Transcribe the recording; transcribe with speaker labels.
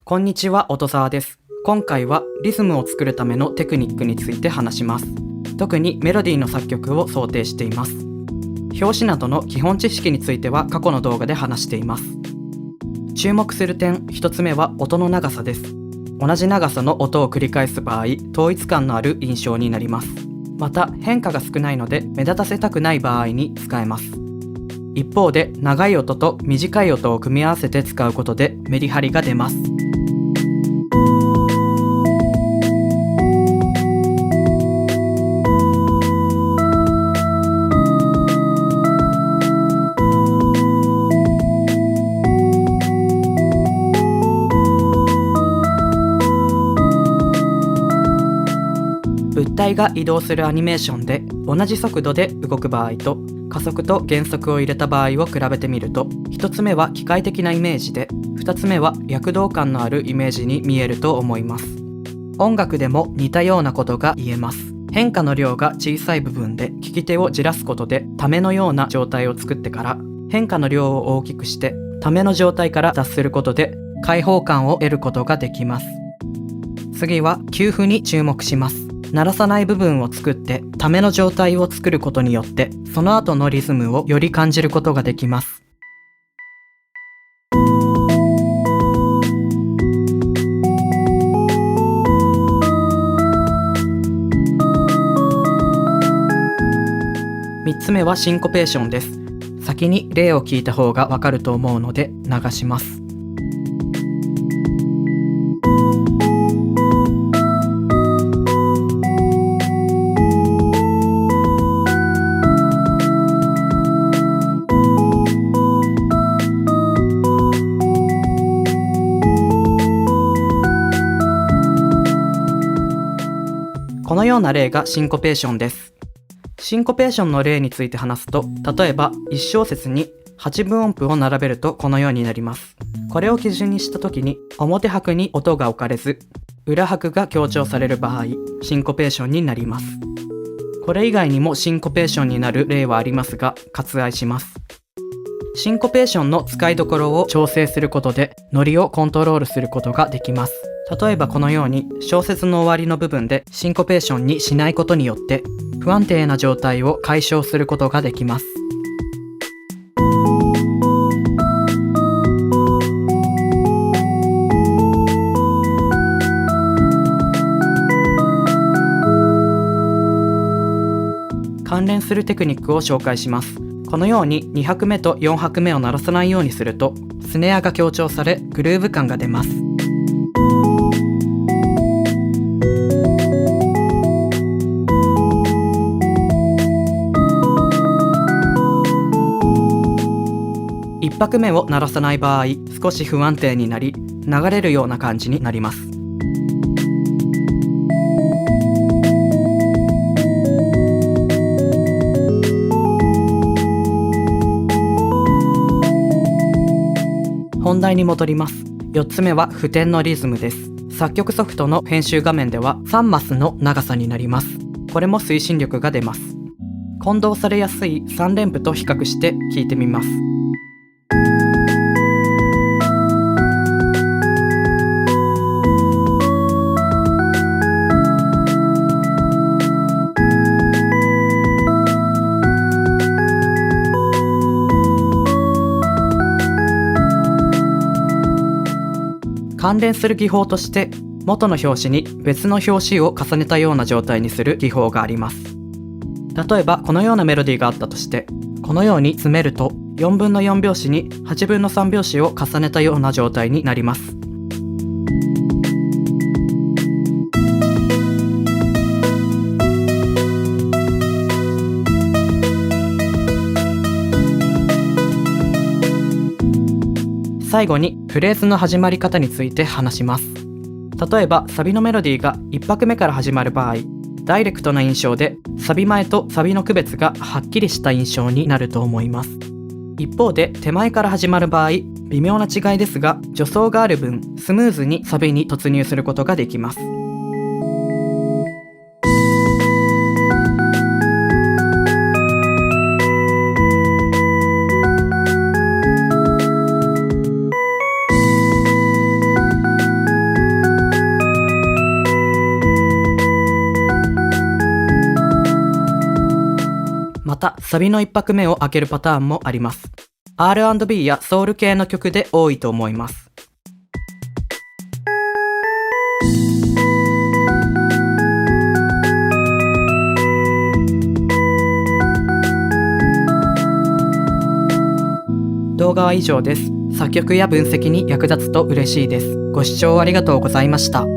Speaker 1: こんにちは、音沢です。今回はリズムを作るためのテクニックについて話します。特にメロディーの作曲を想定しています。拍子などの基本知識については過去の動画で話しています。注目する点、一つ目は音の長さです。同じ長さの音を繰り返す場合、統一感のある印象になります。また、変化が少ないので目立たせたくない場合に使えます。一方で、長い音と短い音を組み合わせて使うことでメリハリが出ます。物体が移動するアニメーションで同じ速度で動く場合と加速と減速を入れた場合を比べてみると、1つ目は機械的なイメージで、2つ目は躍動感のあるイメージに見えると思います。音楽でも似たようなことが言えます。変化の量が小さい部分で聞き手をじらすことでためのような状態を作ってから、変化の量を大きくしてための状態から脱することで開放感を得ることができます。次は休符に注目します。鳴らさない部分を作ってための状態を作ることによって、その後のリズムをより感じることができます。3つ目はシンコペーションです。先に例を聞いた方がわかると思うので流します。このような例がシンコペーションです。シンコペーションの例について話すと、例えば1小節に8分音符を並べるとこのようになります。これを基準にした時に表拍に音が置かれず、裏拍が強調される場合、シンコペーションになります。これ以外にもシンコペーションになる例はありますが、割愛します。シンコペーションの使いどころを調整することでノリをコントロールすることができます。例えばこのように小節の終わりの部分でシンコペーションにしないことによって不安定な状態を解消することができます。関連するテクニックを紹介します。このように2拍目と4拍目を鳴らさないようにすると、スネアが強調されグルーヴ感が出ます。1拍目を鳴らさない場合、少し不安定になり、流れるような感じになります。本題に戻ります。4つ目は付点のリズムです。作曲ソフトの編集画面では3マスの長さになります。これも推進力が出ます。混同されやすい3連符と比較して聴いてみます。関連する技法として元の拍子に別の拍子を重ねたような状態にする技法があります。例えばこのようなメロディーがあったとして、このように詰めると4分の4拍子に8分の3拍子を重ねたような状態になります。最後にフレーズの始まり方について話します。例えばサビのメロディーが1拍目から始まる場合、ダイレクトな印象でサビ前とサビの区別がはっきりした印象になると思います。一方で手前から始まる場合、微妙な違いですが助走がある分スムーズにサビに突入することができます。またサビの1拍目を開けるパターンもあります。R&B やソウル系の曲で多いと思います。動画は以上です。作曲や分析に役立つと嬉しいです。ご視聴ありがとうございました。